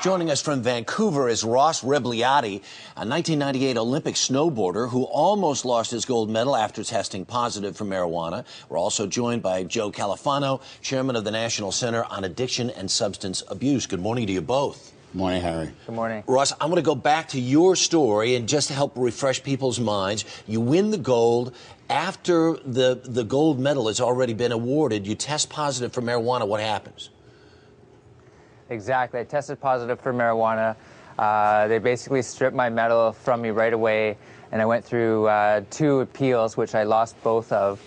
Joining us from Vancouver is Ross Rebliati, a 1998 Olympic snowboarder who almost lost his gold medal after testing positive for marijuana. We're also joined by Joe Califano, chairman of the National Center on Addiction and Substance Abuse. Good morning to you both. Good morning, Harry. Good morning. Ross, I'm going to go back to your story and just to help refresh people's minds. You win the gold. After the gold medal has already been awarded, you test positive for marijuana. What happens? Exactly. I tested positive for marijuana. They basically stripped my medal from me right away, and I went through 2 appeals, which I lost both of,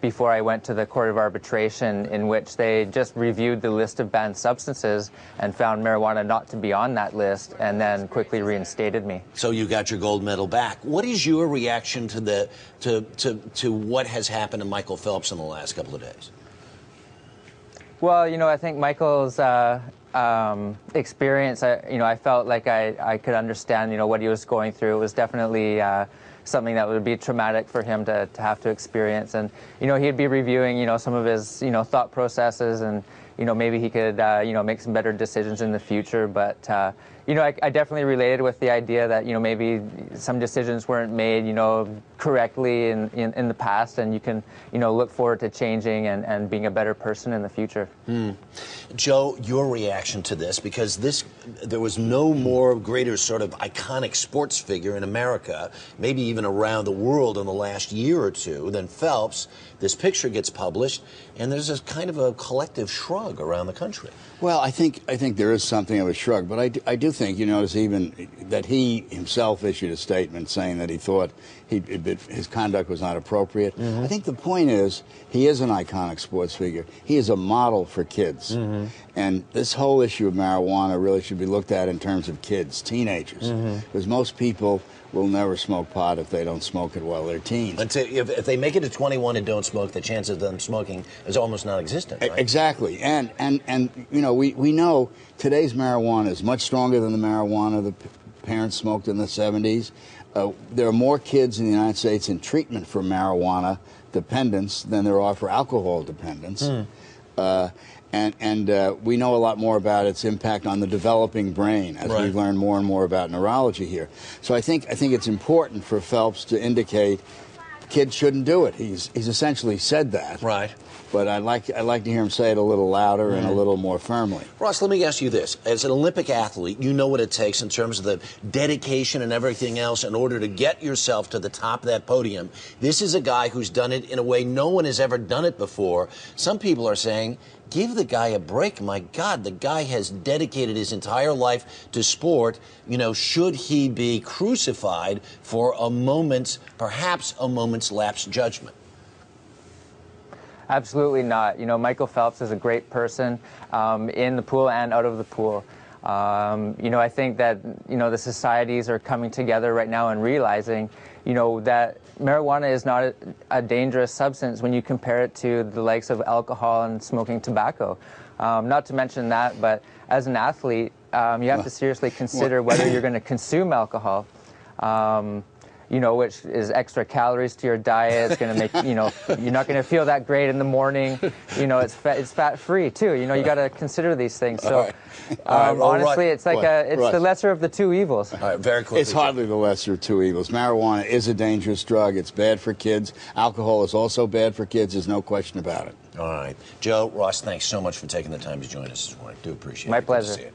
before I went to the Court of Arbitration, in which they just reviewed the list of banned substances and found marijuana not to be on that list, and then quickly reinstated me. So you got your gold medal back. What is your reaction to what has happened to Michael Phelps in the last couple of days? Well, you know, I think Michael's experience, I felt like I could understand, what he was going through. It was definitely something that would be traumatic for him to have to experience. And, he'd be reviewing, some of his, thought processes, and, maybe he could, make some better decisions in the future. But, I definitely related with the idea that, maybe some decisions weren't made, correctly in the past, and you can, look forward to changing and being a better person in the future. Joe, your reaction to this, because there was no more greater sort of iconic sports figure in America, maybe even around the world in the last year or two, than Phelps. This picture gets published, and there's a kind of a collective shrug around the country. Well, I think there is something of a shrug, but I do think, notice even that he himself issued a statement saying that he thought his conduct was not appropriate. I think the point is, he is an iconic sports figure. He is a model for kids. And this whole issue of marijuana really should be looked at in terms of kids, teenagers, because most people will never smoke pot if they don't smoke it while they're teens. If they make it to 21 and don't smoke, the chance of them smoking is almost non-existent, right? Exactly. And we know today's marijuana is much stronger than the marijuana the parents smoked in the 70s. There are more kids in the United States in treatment for marijuana dependence than there are for alcohol dependence. And we know a lot more about its impact on the developing brain as we learn more and more about neurology here. So I think it's important for Phelps to indicate kids shouldn't do it. He's essentially said that. Right. But I'd like to hear him say it a little louder and a little more firmly. Ross, let me ask you this. As an Olympic athlete, you know what it takes in terms of the dedication and everything else in order to get yourself to the top of that podium. This is a guy who's done it in a way no one has ever done it before. Some people are saying, give the guy a break. My God, the guy has dedicated his entire life to sport. Should he be crucified for perhaps a moment's lapse judgment? Absolutely not. Michael Phelps is a great person in the pool and out of the pool. I think that, the societies are coming together right now and realizing, that marijuana is not a dangerous substance when you compare it to the likes of alcohol and smoking tobacco. Not to mention that, but as an athlete, you have to seriously consider whether you're going to consume alcohol. Which is extra calories to your diet. It's going to make, you're not going to feel that great in the morning. It's fat-free, too. You got to consider these things. So, honestly, it's like it's the lesser of the 2 evils. All right, very quickly. It's hardly the lesser of 2 evils. Marijuana is a dangerous drug. It's bad for kids. Alcohol is also bad for kids. There's no question about it. All right. Joe, Ross, thanks so much for taking the time to join us this morning. Do appreciate it. My Good pleasure. to see you.